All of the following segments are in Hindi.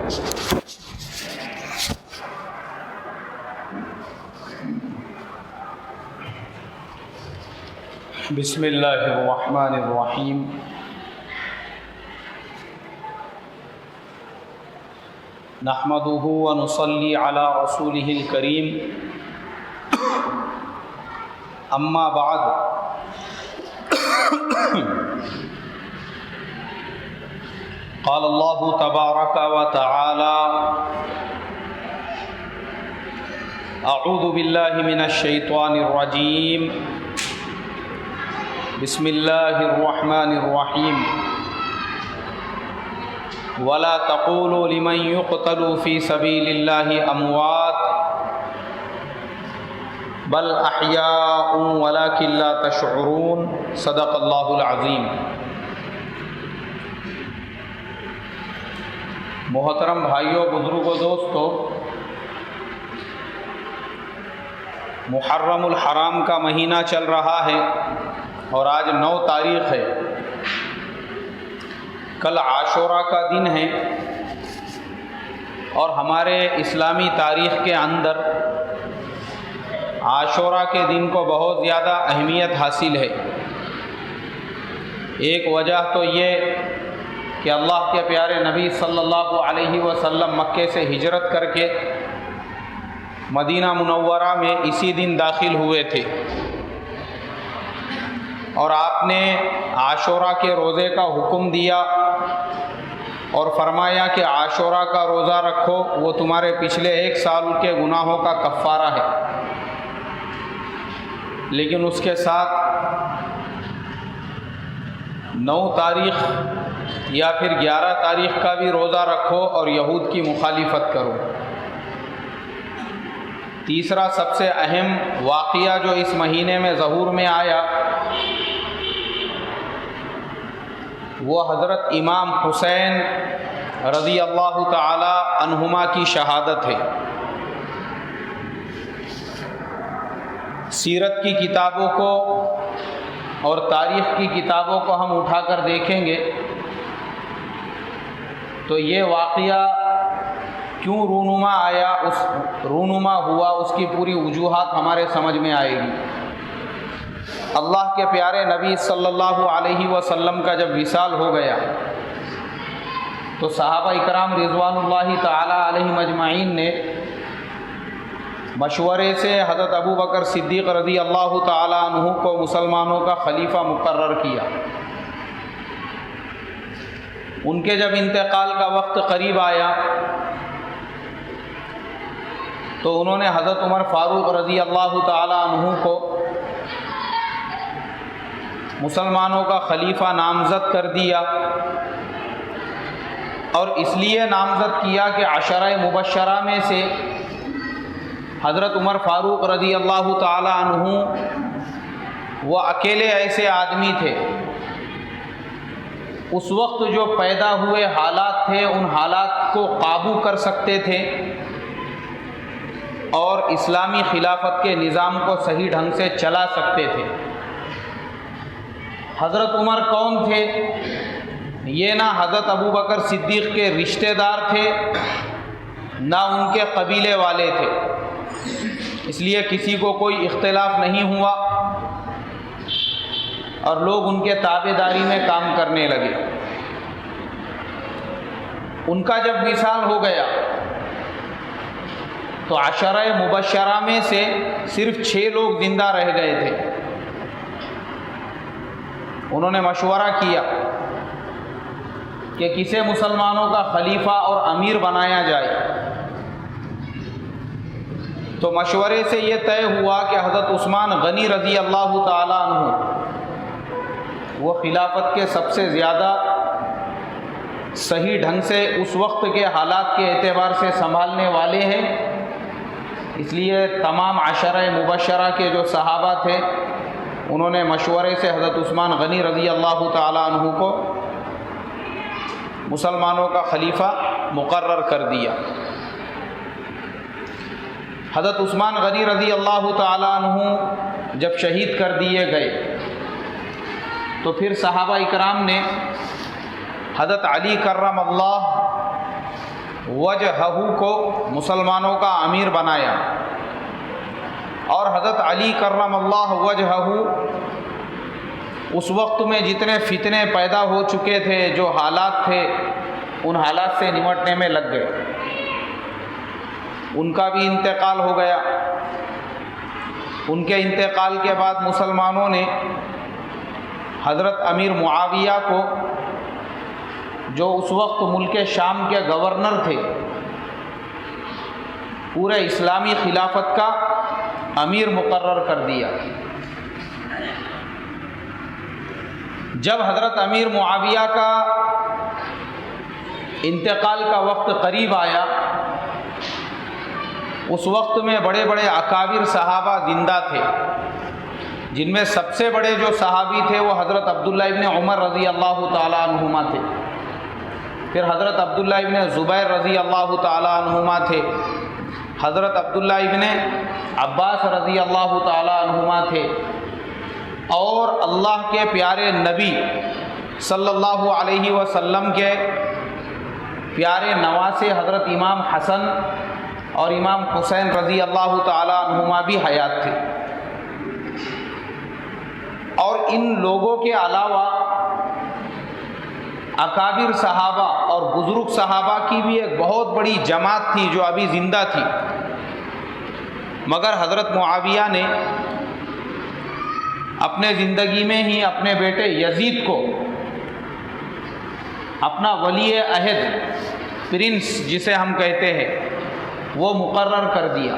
बिस्मिल्लाहिर्रहमानिर्रहीम। नहमदुहु व नुसल्ली अला रसूलिहिल करीम। अम्मा बाद, क़ाल अल्लाहु तबारक व तआला अऊज़ु बिल्लाहि मिनश शैतानिर रजीम। बिस्मिल्लाहिर्रहमानिर्रहीम। वला तक़ूलू लिमन युक़तलू फ़ी सबीलिल्लाहि अमवात बल अहयाउन वलाकिन ला तशऊरून। सदक़ल्लाहुल अज़ीम। मोहतरम भाइयों, बुज़ुर्गों, दोस्तों, मुहर्रमुल हराम का महीना चल रहा है और आज 9 तारीख़ है। कल आशूरा का दिन है और हमारे इस्लामी तारीख़ के अंदर आशूरा के दिन को बहुत ज़्यादा अहमियत हासिल है। एक वजह तो ये कि अल्लाह के प्यारे नबी सल्लल्लाहु अलैहि वसल्लम मक्के से हिजरत करके मदीना मुनव्वरा में इसी दिन दाखिल हुए थे और आपने आशूरा के रोज़े का हुक्म दिया और फरमाया कि आशूरा का रोज़ा रखो, वो तुम्हारे पिछले 1 साल के गुनाहों का कफ़ारा है। लेकिन उसके साथ 9 तारीख़ या फिर 11 तारीख़ का भी रोज़ा रखो और यहूद की मुखालिफत करो। तीसरा सबसे अहम वाक़या जो इस महीने में ज़हूर में आया वो हज़रत इमाम हुसैन रज़ी अल्लाह ताला अन्हुमा की शहादत है। सीरत की किताबों को और तारीख़ की किताबों को हम उठाकर देखेंगे तो ये वाक़या क्यों रूनुमा आया, उस रूनुमा हुआ, उसकी पूरी वजूहात हमारे समझ में आएगी। अल्लाह के प्यारे नबी सल्लल्लाहु अलैहि वसल्लम का जब विसाल हो गया तो सहाबा इकराम रिज़वानुल्लाहि ताला अलैहिम अजमाइन ने मशवरे से हज़रत अबू बकर सिद्दीक़ रज़ी अल्लाह ताला अन्हु को मुसलमानों का खलीफा मुकर्रर किया। उनके जब इंतकाल का वक्त करीब आया तो उन्होंने हज़रत उमर फ़ारूक रज़ी अल्लाह ताला अन्हु को मुसलमानों का खलीफा नामज़द कर दिया और इसलिए नामज़द किया कि अशरा मुबश्शरा में से हज़रत उमर फ़ारूक रज़ी अल्लाह ताला अन्हु वो अकेले ऐसे आदमी थे उस वक्त जो पैदा हुए हालात थे उन हालात को काबू कर सकते थे और इस्लामी खिलाफत के निज़ाम को सही ढंग से चला सकते थे। हज़रत उमर कौन थे? ये ना हज़रत अबू बकर सिद्दीक़ के रिश्तेदार थे ना उनके कबीले वाले थे, इसलिए किसी को कोई इख्तिलाफ नहीं हुआ और लोग उनके ताबेदारी में काम करने लगे। उनका जब विसाल हो गया तो अशरा मुबश्शरा में से सिर्फ 6 लोग ज़िंदा रह गए थे। उन्होंने मशवरा किया कि किसे मुसलमानों का खलीफा और अमीर बनाया जाए। तो मशवरे से ये तय हुआ कि हज़रत उस्मान गनी रज़ी अल्लाह ताला अन्हु वो खिलाफत के सबसे ज़्यादा सही ढंग से उस वक्त के हालात के एतबार से संभालने वाले हैं। इसलिए तमाम अशरा मुबश्शरा के जो सहाबा थे उन्होंने मशवरे से हज़रत उस्मान गनी रज़ी अल्लाह ताला अन्हु को मुसलमानों का खलीफा मुकर्रर कर दिया। हज़रत उस्मान गनी रज़ी अल्लाह ताला अन्हु जब शहीद कर दिए गए तो फिर सहाबा इकराम ने हज़रत अली कर्रमल्लाह वजहहू को मुसलमानों का अमीर बनाया, और हज़रत अली कर्रमल्लाहु वजहहू उस वक्त में जितने फितने पैदा हो चुके थे, जो हालात थे, उन हालात से निपटने में लग गए। उनका भी इंतकाल हो गया। उनके इंतकाल के बाद मुसलमानों ने हज़रत अमीर मुआविया को, जो उस वक्त मुल्क शाम के गवर्नर थे, पूरे इस्लामी खिलाफत का अमीर मुकर्रर कर दिया। जब हज़रत अमीर मुआविया का इंतकाल का वक्त करीब आया, उस वक्त में बड़े बड़े अकाबिर सहाबा ज़िंदा थे, जिनमें सबसे बड़े जो सहाबी थे वो हज़रत अब्दुल्ला इब्न उमर रज़ी अल्लाह ताला अन्हुमा थे। फिर हज़रत अब्दुल्ला इब्न ज़ुबैर रज़ी अल्लाह ताला अन्हुमा थे। हज़रत अब्दुल्ला इब्न अब्बास रज़ी अल्लाह ताला अन्हुमा थे। और अल्लाह के प्यारे नबी सल्लल्लाहु अलैहि वसल्लम के प्यारे नवासे हज़रत इमाम हसन और इमाम हुसैन रज़ी अल्लाह ताला अन्हुमा भी हयात थे। और इन लोगों के अलावा अकाबिर सहाबा और बुज़ुर्ग सहाबा की भी एक बहुत बड़ी जमात थी जो अभी ज़िंदा थी, मगर हज़रत मुआविया ने अपने ज़िंदगी में ही अपने बेटे यजीद को अपना वली अहद, प्रिंस जिसे हम कहते हैं, वो मुकर्रर कर दिया।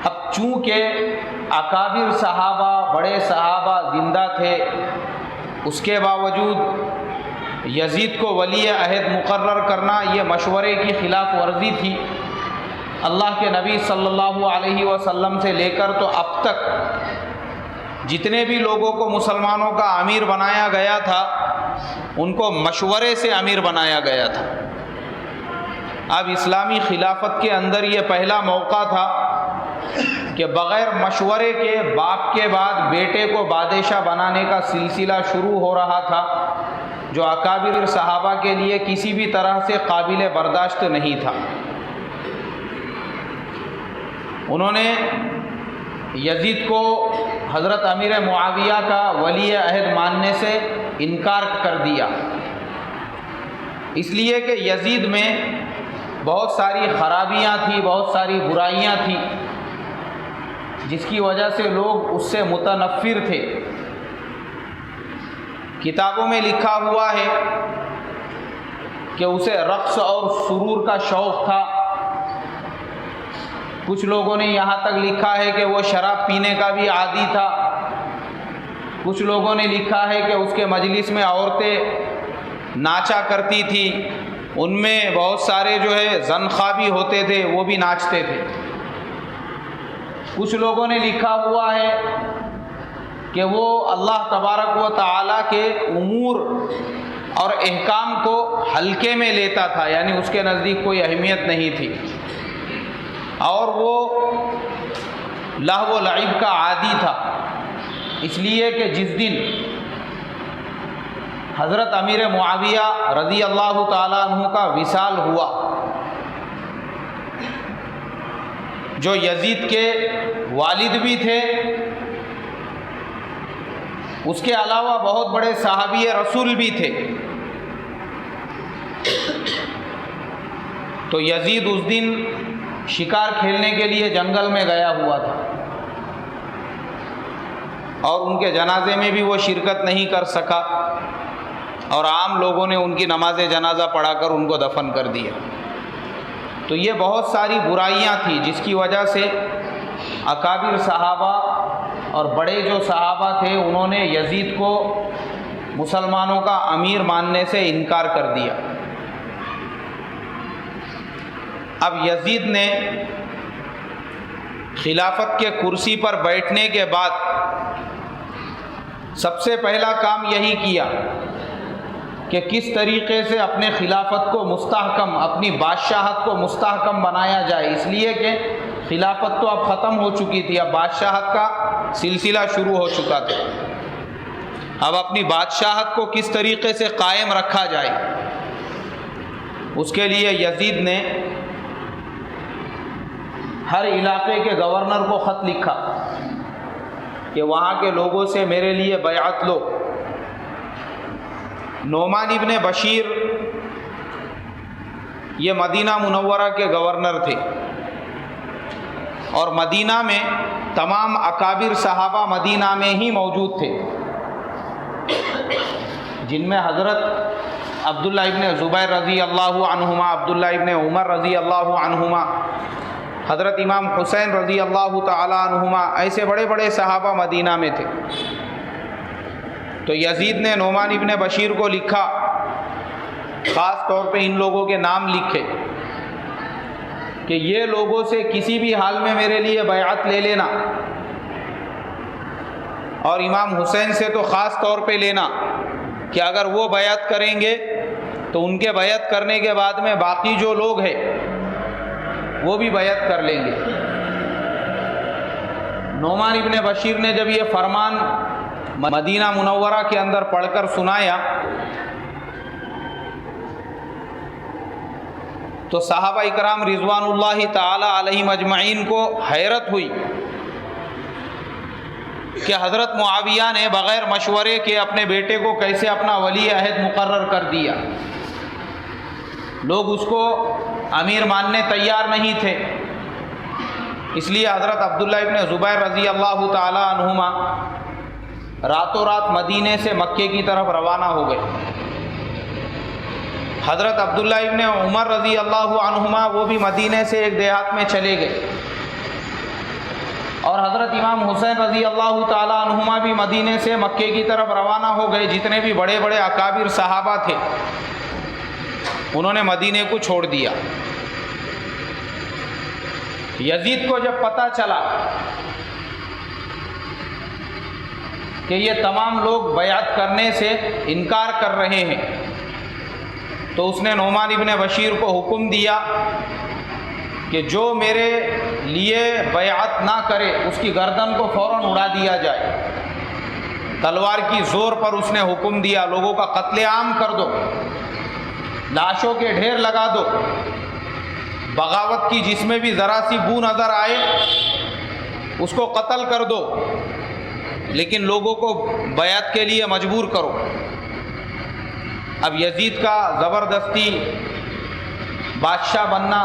अब चूँकि अकाबिर सहाबा, बड़े सहाबा ज़िंदा थे, उसके बावजूद यजीद को वली अहद मुकर्रर करना ये मशवरे की खिलाफ वर्जी थी। अल्लाह के नबी सल्लल्लाहु अलैहि वसल्लम से लेकर तो अब तक जितने भी लोगों को मुसलमानों का अमीर बनाया गया था, उनको मशवरे से अमीर बनाया गया था। अब इस्लामी खिलाफत के अंदर ये पहला मौका था कि बग़ैर मशवरे के बाप के बाद बेटे को बादशाह बनाने का सिलसिला शुरू हो रहा था, जो अकाबिर सहाबा के लिए किसी भी तरह से काबिल बर्दाश्त नहीं था। उन्होंने यजीद को हज़रत अमीर मुआविया का वली अहद मानने से इनकार कर दिया, इसलिए कि यजीद में बहुत सारी खराबियाँ थी, बहुत सारी बुराइयाँ थी, जिसकी वजह से लोग उससे मुतनफ़िर थे। किताबों में लिखा हुआ है कि उसे रक़्स और सुरूर का शौक़ था। कुछ लोगों ने यहाँ तक लिखा है कि वो शराब पीने का भी आदी था। कुछ लोगों ने लिखा है कि उसके मजलिस में औरतें नाचा करती थी, उनमें बहुत सारे जो है ज़नख़ा भी होते थे, वो भी नाचते थे। कुछ लोगों ने लिखा हुआ है कि वो अल्लाह तबारक व तआला के उमूर और अहकाम को हल्के में लेता था, यानी उसके नज़दीक कोई अहमियत नहीं थी, और वो लहव व लईब का आदी था। इसलिए कि जिस दिन हज़रत अमीर मुआविया रज़ी अल्लाह ताला अन्हु का विसाल हुआ, जो यजीद के वालिद भी थे, उसके अलावा बहुत बड़े सहाबी रसूल भी थे, तो यजीद उस दिन शिकार खेलने के लिए जंगल में गया हुआ था, और उनके जनाजे में भी वो शिरकत नहीं कर सका, और आम लोगों ने उनकी नमाज जनाजा पढ़ाकर उनको दफन कर दिया। तो ये बहुत सारी बुराइयां थी, जिसकी वजह से अकाबिर सहाबा और बड़े जो सहाबा थे, उन्होंने यजीद को मुसलमानों का अमीर मानने से इनकार कर दिया। अब यजीद ने खिलाफत के कुर्सी पर बैठने के बाद सबसे पहला काम यही किया कि किस तरीक़े से अपने खिलाफत को मुस्तहकम, अपनी बादशाहत को मुस्तहकम बनाया जाए, इसलिए कि खिलाफत तो अब ख़त्म हो चुकी थी, अब बादशाहत का सिलसिला शुरू हो चुका था। अब अपनी बादशाहत को किस तरीक़े से कायम रखा जाए, उसके लिए यजीद ने हर इलाके के गवर्नर को ख़त लिखा कि वहाँ के लोगों से मेरे लिए बैअत लो। नोमान इब्ने बशीर ये मदीना मुनव्वरा के गवर्नर थे और मदीना में तमाम अकाबिर सहाबा मदीना में ही मौजूद थे, जिनमें हज़रत अब्दुल्ला इब्ने ज़ुबैर रज़ी अल्लाहु अन्हुमा, अब्दुल्ला इब्ने उमर रज़ी अल्लाहु अन्हुमा, हज़रत इमाम हुसैन रज़ी अल्लाहु ताला अन्हुमा, ऐसे बड़े बड़े सहाबा मदीना में थे। तो यजीद ने नोमान इब्ने बशीर को लिखा, ख़ास तौर पे इन लोगों के नाम लिखे कि ये लोगों से किसी भी हाल में मेरे लिए बैअत ले लेना, और इमाम हुसैन से तो ख़ास तौर पे लेना कि अगर वो बैअत करेंगे तो उनके बैअत करने के बाद में बाकी जो लोग हैं वो भी बैअत कर लेंगे। नोमान इब्ने बशीर ने जब ये फरमान मदीना मुनव्वरा के अंदर पढ़कर सुनाया तो सहाबा इकराम रिज़वानुल्लाहि ताला अलैहिम अजमईन को हैरत हुई कि हज़रत मुआविया ने बग़ैर मशवरे के अपने बेटे को कैसे अपना वली अहद मुकर्रर कर दिया। लोग उसको अमीर मानने तैयार नहीं थे, इसलिए हज़रत अब्दुल्ला इब्ने ज़ुबैर रज़ी अल्लाहु ताला अन्हुमा रातों रात मदीने से मक्के की तरफ रवाना हो गए। हज़रत अब्दुल्ला इब्ने उमर रज़ी अल्लाहु अन्हुमा वो भी मदीने से एक देहात में चले गए और हज़रत इमाम हुसैन रज़ी अल्लाहु ताला अन्हुमा भी मदीने से मक्के की तरफ रवाना हो गए। जितने भी बड़े बड़े अकाबिर सहाबा थे उन्होंने मदीने को छोड़ दिया। यजीद को जब पता चला कि ये तमाम लोग बैअत करने से इनकार कर रहे हैं तो उसने नोमान इब्ने बशीर को हुक्म दिया कि जो मेरे लिए बैअत ना करे उसकी गर्दन को फ़ौरन उड़ा दिया जाए। तलवार की ज़ोर पर उसने हुक्म दिया, लोगों का कत्लेआम कर दो, लाशों के ढेर लगा दो, बगावत की जिसमें भी ज़रा सी बू नज़र आए उसको कत्ल कर दो, लेकिन लोगों को बैअत के लिए मजबूर करो। अब यजीद का ज़बरदस्ती बादशाह बनना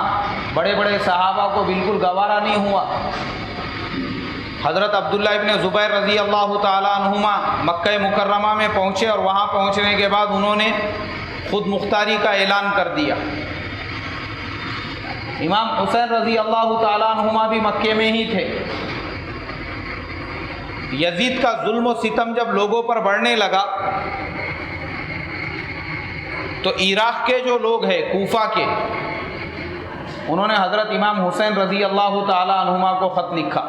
बड़े बड़े सहाबा को बिल्कुल गवारा नहीं हुआ। हज़रत अब्दुल्ला इब्ने ज़ुबैर रज़ी अल्लाहु ताला अन्हुमा मक्का मुकर्रमा में पहुँचे और वहाँ पहुँचने के बाद उन्होंने खुद मुख्तारी का ऐलान कर दिया। इमाम हुसैन रज़ी अल्लाहु ताला अन्हुमा भी मक्के में ही थे। यजीद का जुल्म व सितम जब लोगों पर बढ़ने लगा तो इराक़ के जो लोग हैं कूफा के, उन्होंने हज़रत इमाम हुसैन रज़ी अल्लाहु ताला अन्हुमा को ख़त लिखा।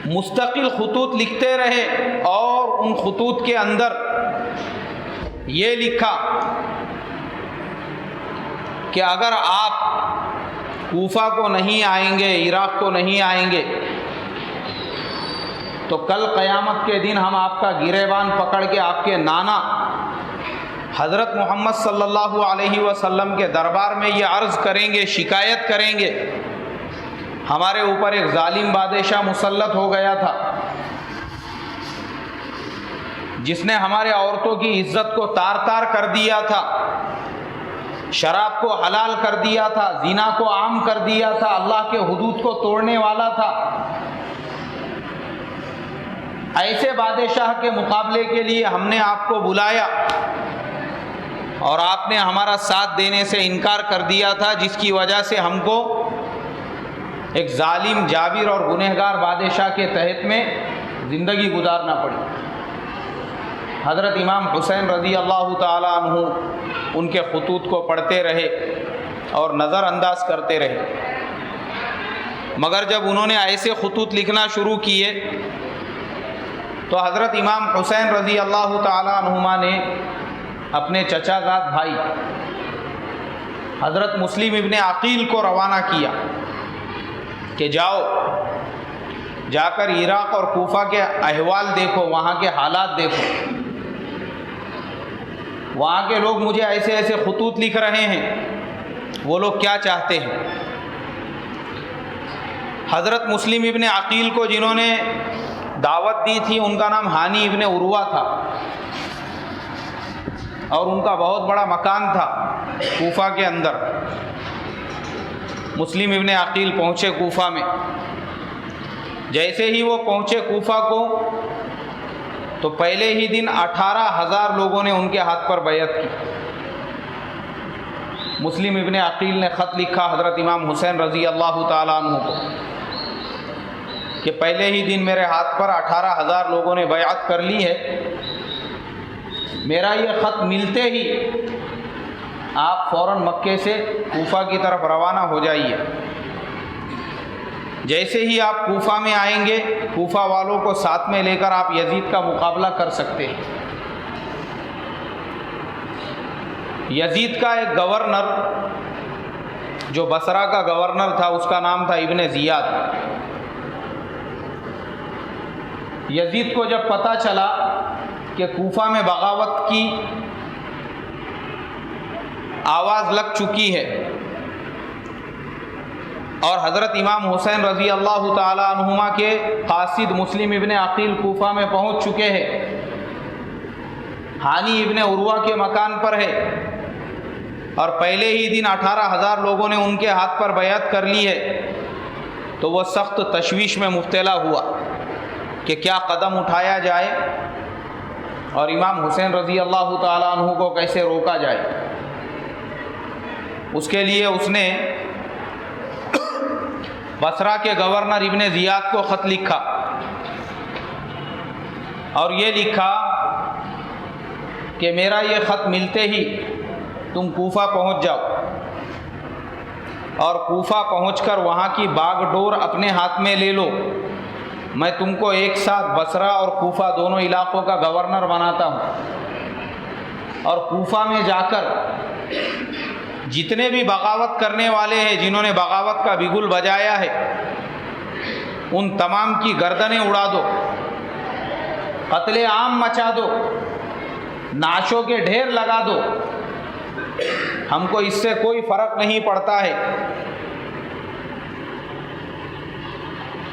मुस्तकिल खतूत लिखते रहे और उन खतूत के अंदर ये लिखा कि अगर आप कूफा को नहीं आएंगे, इराक़ को नहीं आएंगे तो कल क़यामत के दिन हम आपका गिरेबान पकड़ के आपके नाना हज़रत मोहम्मद सल्लल्लाहु अलैहि वसल्लम के दरबार में ये अर्ज़ करेंगे, शिकायत करेंगे, हमारे ऊपर एक जालिम बादशाह मुसल्लत हो गया था जिसने हमारे औरतों की इज़्ज़त को तार तार कर दिया था, शराब को हलाल कर दिया था, ज़िना को आम कर दिया था, अल्लाह के हुदूद को तोड़ने वाला था। ऐसे बादशाह के मुकाबले के लिए हमने आपको बुलाया और आपने हमारा साथ देने से इनकार कर दिया था, जिसकी वजह से हमको एक जालिम, जाबिर और गुनहगार बादशाह के तहत में ज़िंदगी गुजारना पड़ी। हज़रत इमाम हुसैन रज़ी अल्लाहु ताला अन्हु उनके खतूत को पढ़ते रहे और नज़रअंदाज करते रहे, मगर जब उन्होंने ऐसे खतूत लिखना शुरू किए तो हज़रत इमाम हुसैन रज़ी अल्लाहु ताला अन्हुमा ने अपने चचाज़ाद भाई हज़रत मुस्लिम इब्ने अकील को रवाना किया कि जाओ, जाकर इराक़ और कूफा के अहवाल देखो, वहाँ के हालात देखो। वहाँ के लोग मुझे ऐसे ऐसे खुतूत लिख रहे हैं, वो लोग क्या चाहते हैं। हज़रत मुस्लिम इब्ने अकील को जिन्होंने दावत दी थी उनका नाम हानी इब्ने उर्वा था और उनका बहुत बड़ा मकान था कूफा के अंदर। मुस्लिम इब्ने अकील पहुँचे कूफा में। जैसे ही वो पहुँचे कूफा को तो पहले ही दिन 18,000 लोगों ने उनके हाथ पर बैयत की। मुस्लिम इब्ने अकील ने ख़त लिखा हज़रत इमाम हुसैन रज़ी अल्लाह ताला अन्हु को कि पहले ही दिन मेरे हाथ पर 18,000 लोगों ने बैअत कर ली है। मेरा ये ख़त मिलते ही आप फ़ौरन मक्के से कूफा की तरफ रवाना हो जाइए। जैसे ही आप कूफा में आएंगे, कूफा वालों को साथ में लेकर आप यजीद का मुकाबला कर सकते हैं। यजीद का एक गवर्नर जो बसरा का गवर्नर था उसका नाम था इब्ने ज़ियाद। यजीद को जब पता चला कि कूफा में बगावत की आवाज़ लग चुकी है और हज़रत इमाम हुसैन रज़ी अल्लाह ताला अन्हुमा के कासिद मुस्लिम इब्ने अकील कूफा में पहुंच चुके हैं, हानी इब्ने उर्वा के मकान पर है और पहले ही दिन 18,000 लोगों ने उनके हाथ पर बैअत कर ली है, तो वह सख्त तशवीश में मुब्तला हुआ कि क्या कदम उठाया जाए और इमाम हुसैन रज़ी अल्लाह ताला अन्हु को कैसे रोका जाए। उसके लिए उसने बसरा के गवर्नर इब्ने ज़ियाद को ख़त लिखा और ये लिखा कि मेरा ये ख़त मिलते ही तुम कूफा पहुंच जाओ और कूफा पहुंचकर वहाँ की बागडोर अपने हाथ में ले लो। मैं तुमको एक साथ बसरा और कूफा दोनों इलाक़ों का गवर्नर बनाता हूँ और कूफा में जाकर जितने भी बगावत करने वाले हैं, जिन्होंने बगावत का बिगुल बजाया है, उन तमाम की गर्दनें उड़ा दो, कत्ले आम मचा दो, नाशों के ढेर लगा दो। हमको इससे कोई फ़र्क नहीं पड़ता है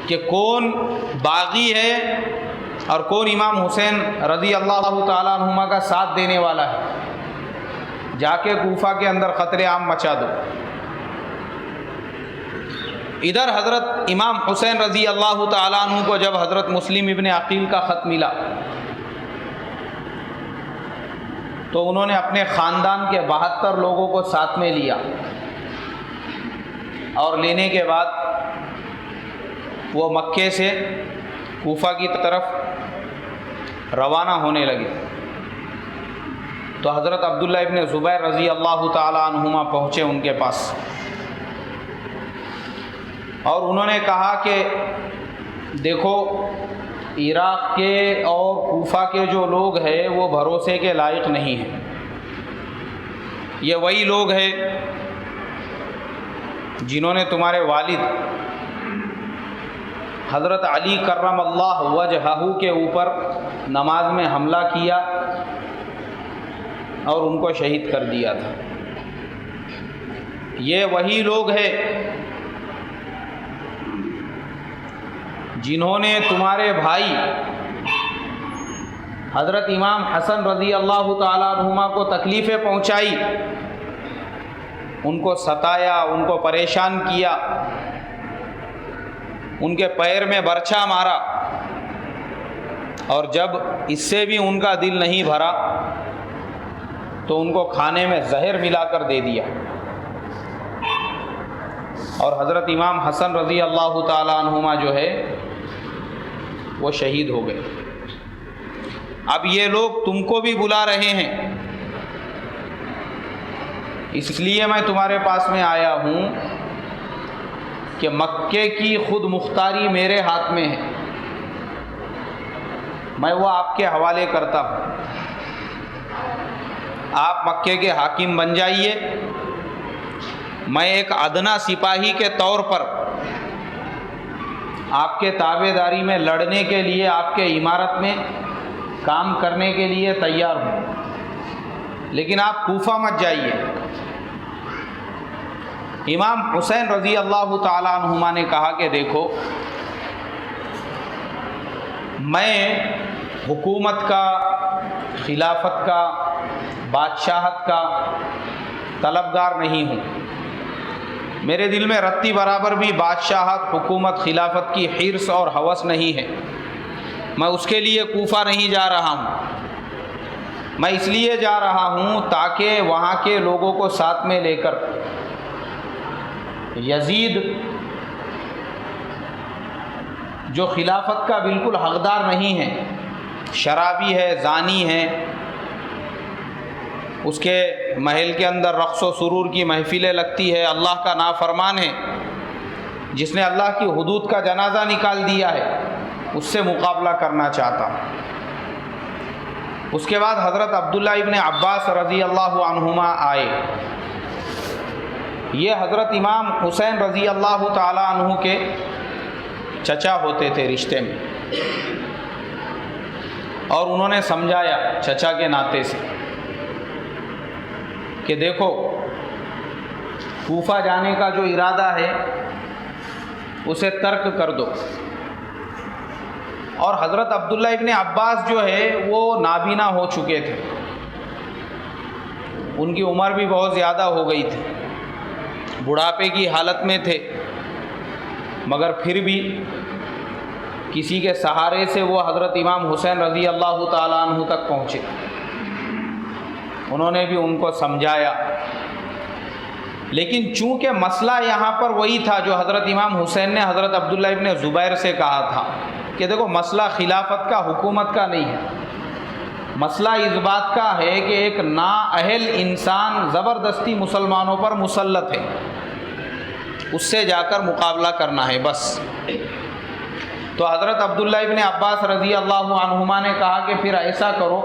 कि कौन बागी है और कौन इमाम हुसैन रज़ी अल्लाह ताला अन्हुमा का साथ देने वाला है। जाके कूफा के अंदर ख़तरे आम मचा दो। इधर हज़रत इमाम हुसैन रज़ी अल्लाह ताला अन्हु को जब हज़रत मुस्लिम इब्ने अकील का ख़त मिला तो उन्होंने अपने ख़ानदान के 72 लोगों को साथ में लिया और लेने के बाद वो मक्के से कूफा की तरफ रवाना होने लगे। तो हज़रत अब्दुल्ला इब्ने ज़ुबैर रज़ी अल्लाह ताला अन्हुमा पहुँचे उनके पास और उन्होंने कहा कि देखो, इराक़ के और कूफा के जो लोग हैं वो भरोसे के लायक नहीं हैं। ये वही लोग हैं जिन्होंने तुम्हारे वालिद हज़रत अली कर्रमल्लाहु वजहहू के ऊपर नमाज में हमला किया और उनको शहीद कर दिया था। ये वही लोग हैं जिन्होंने तुम्हारे भाई हज़रत इमाम हसन रज़ी अल्लाह ताला अन्हुमा को तकलीफ़ें पहुँचाई, उनको सताया, उनको परेशान किया, उनके पैर में बर्छा मारा और जब इससे भी उनका दिल नहीं भरा तो उनको खाने में जहर मिलाकर दे दिया और हज़रत इमाम हसन रज़ी अल्लाह ताला अन्हुमा जो है वो शहीद हो गए। अब ये लोग तुमको भी बुला रहे हैं, इसलिए मैं तुम्हारे पास में आया हूँ कि मक्के की खुद मुख्तारी मेरे हाथ में है, मैं वो आपके हवाले करता हूँ। आप मक्के के हाकिम बन जाइए, मैं एक अदना सिपाही के तौर पर आपके ताबेदारी में लड़ने के लिए, आपके इमारत में काम करने के लिए तैयार हूँ। लेकिन आप कूफा मत जाइए। इमाम हुसैन रज़ी अल्लाह ताला अन्हुमा ने कहा कि देखो, मैं हुकूमत का, खिलाफत का, बादशाहत का तलबगार नहीं हूँ। मेरे दिल में रत्ती बराबर भी बादशाहत, हुकूमत, खिलाफत की हिर्स और हवस नहीं है। मैं उसके लिए कूफा नहीं जा रहा हूँ। मैं इसलिए जा रहा हूँ ताकि वहाँ के लोगों को साथ में लेकर यजीद, जो खिलाफत का बिल्कुल हकदार नहीं है, शराबी है, जानी है, उसके महल के अंदर रक़्स व सुरूर की महफिलें लगती है, अल्लाह का नाफरमान है, जिसने अल्लाह की हुदूद का जनाजा निकाल दिया है, उससे मुकाबला करना चाहता हूँ। उसके बाद हज़रत अब्दुल्ला इब्न अब्बास रज़ी अल्लाह अन्हुमा आए। ये हज़रत इमाम हुसैन रज़ी अल्लाह ताला अन्हु के चचा होते थे रिश्ते में, और उन्होंने समझाया चचा के नाते से कि देखो, कूफा जाने का जो इरादा है उसे तर्क कर दो। और हज़रत अब्दुल्ला इब्न अब्बास जो है वो नाबीना हो चुके थे, उनकी उम्र भी बहुत ज़्यादा हो गई थी, बुढ़ापे की हालत में थे, मगर फिर भी किसी के सहारे से वो हज़रत इमाम हुसैन रज़ी अल्लाह ताला अन्हु तक पहुँचे। उन्होंने भी उनको समझाया, लेकिन चूँकि मसला यहाँ पर वही था जो हज़रत इमाम हुसैन ने हज़रत अब्दुल्ला इब्न ज़ुबैर से कहा था कि देखो, मसला खिलाफत का, हुकूमत का नहीं है। मसला इस बात का है कि एक नाअहल इंसान ज़बरदस्ती मुसलमानों पर मुसल्लत है, उससे जाकर मुकाबला करना है बस। तो हज़रत अब्दुल्ला इब्न अब्बास रज़ी अल्लाह अन्हुमा ने कहा कि फिर ऐसा करो,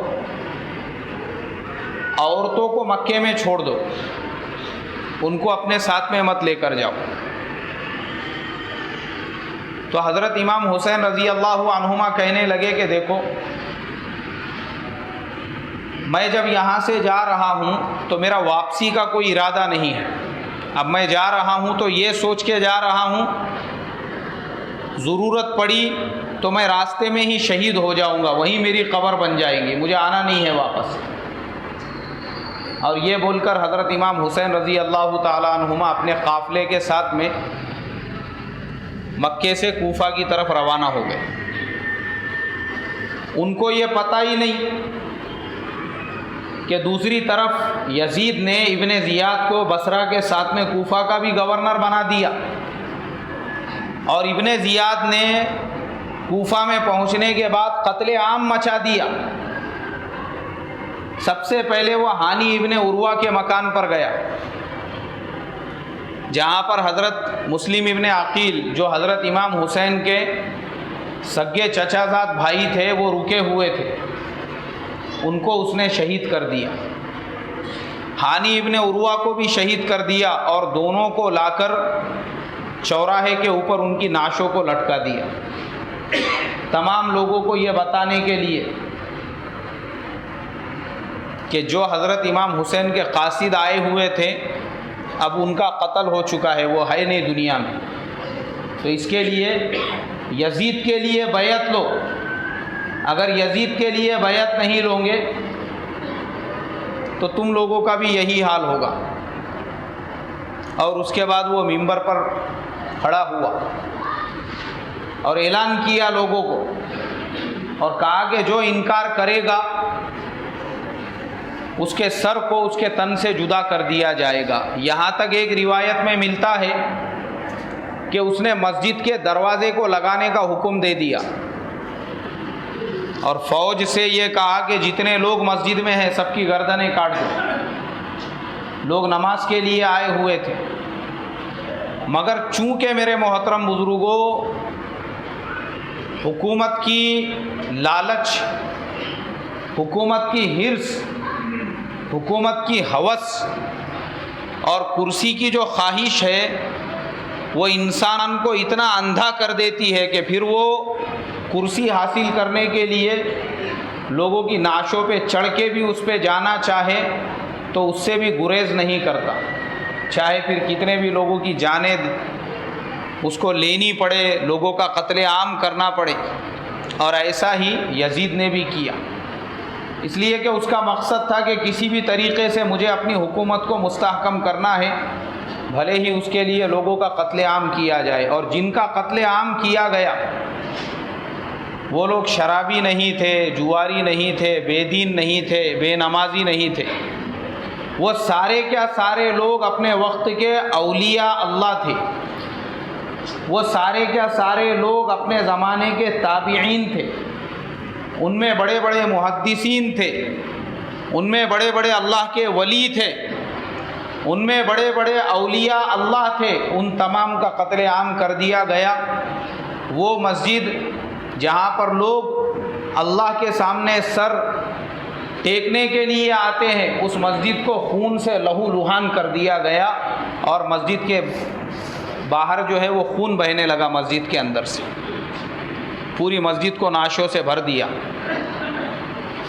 औरतों को मक्के में छोड़ दो, उनको अपने साथ में मत लेकर जाओ। तो हज़रत इमाम हुसैन रज़ी अल्लाह अन्हुमा कहने लगे कि देखो, मैं जब यहाँ से जा रहा हूँ तो मेरा वापसी का कोई इरादा नहीं है। अब मैं जा रहा हूँ तो ये सोच के जा रहा हूँ, ज़रूरत पड़ी तो मैं रास्ते में ही शहीद हो जाऊँगा, वहीं मेरी कब्र बन जाएगी, मुझे आना नहीं है वापस। और ये बोलकर हज़रत इमाम हुसैन रज़ी अल्लाह ताला अन्हुमा अपने काफ़िले के साथ में मक्के से कूफा की तरफ रवाना हो गए। उनको ये पता ही नहीं कि दूसरी तरफ यजीद ने इब्ने ज़ियाद को बसरा के साथ में कूफा का भी गवर्नर बना दिया, और इब्ने ज़ियाद ने कूफा में पहुंचने के बाद कत्ले आम मचा दिया। सबसे पहले वो हानी इब्ने उर्वा के मकान पर गया, जहाँ पर हज़रत मुस्लिम इब्ने अकील, जो हज़रत इमाम हुसैन के सगे चचाजाद भाई थे, वो रुके हुए थे, उनको उसने शहीद कर दिया। हानी इब्ने उर्वा को भी शहीद कर दिया, और दोनों को लाकर चौराहे के ऊपर उनकी नाशों को लटका दिया, तमाम लोगों को ये बताने के लिए कि जो हज़रत इमाम हुसैन के कासिद आए हुए थे अब उनका कत्ल हो चुका है, वो है नहीं दुनिया में। तो इसके लिए यजीद के लिए बैत लो, अगर यजीद के लिए बैत नहीं लोगे तो तुम लोगों का भी यही हाल होगा। और उसके बाद वो मिंबर पर खड़ा हुआ और ऐलान किया लोगों को, और कहा कि जो इनकार करेगा उसके सर को उसके तन से जुदा कर दिया जाएगा। यहाँ तक एक रिवायत में मिलता है कि उसने मस्जिद के दरवाज़े को लगाने का हुक्म दे दिया, और फ़ौज से ये कहा कि जितने लोग मस्जिद में हैं सबकी गर्दनें काट दो। लोग नमाज के लिए आए हुए थे, मगर चूँकि मेरे मोहतरम बुज़ुर्गों, हुकूमत की लालच, हुकूमत की हिर्स, हुकूमत की हवस और कुर्सी की जो ख्वाहिश है वो इंसान को इतना अंधा कर देती है कि फिर वो कुर्सी हासिल करने के लिए लोगों की नाशों पे चढ़ के भी उस पे जाना चाहे तो उससे भी गुरेज नहीं करता, चाहे फिर कितने भी लोगों की जानें उसको लेनी पड़े, लोगों का कत्लेआम करना पड़े। और ऐसा ही यजीद ने भी किया, इसलिए कि उसका मकसद था कि किसी भी तरीक़े से मुझे अपनी हुकूमत को मुस्तहकम करना है, भले ही उसके लिए लोगों का कत्लेआम किया जाए। और जिनका कत्लेआम किया गया वो लोग शराबी नहीं थे, जुआरी नहीं थे, बेदीन नहीं थे, बेनमाजी नहीं थे, वो सारे क्या सारे लोग अपने वक्त के औलिया अल्लाह थे। वो सारे क्या सारे लोग अपने ज़माने के ताबीईन थे। उनमें बड़े बड़े मुहद्दिसीन थे, उनमें बड़े बड़े अल्लाह के वली थे, उनमें बड़े बड़े औलिया अल्लाह थे। उन तमाम का कत्लेआम कर दिया गया। वो मस्जिद जहाँ पर लोग अल्लाह के सामने सर टेकने के लिए आते हैं, उस मस्जिद को खून से लहूलुहान कर दिया गया और मस्जिद के बाहर जो है वो खून बहने लगा मस्जिद के अंदर से, पूरी मस्जिद को नाशों से भर दिया।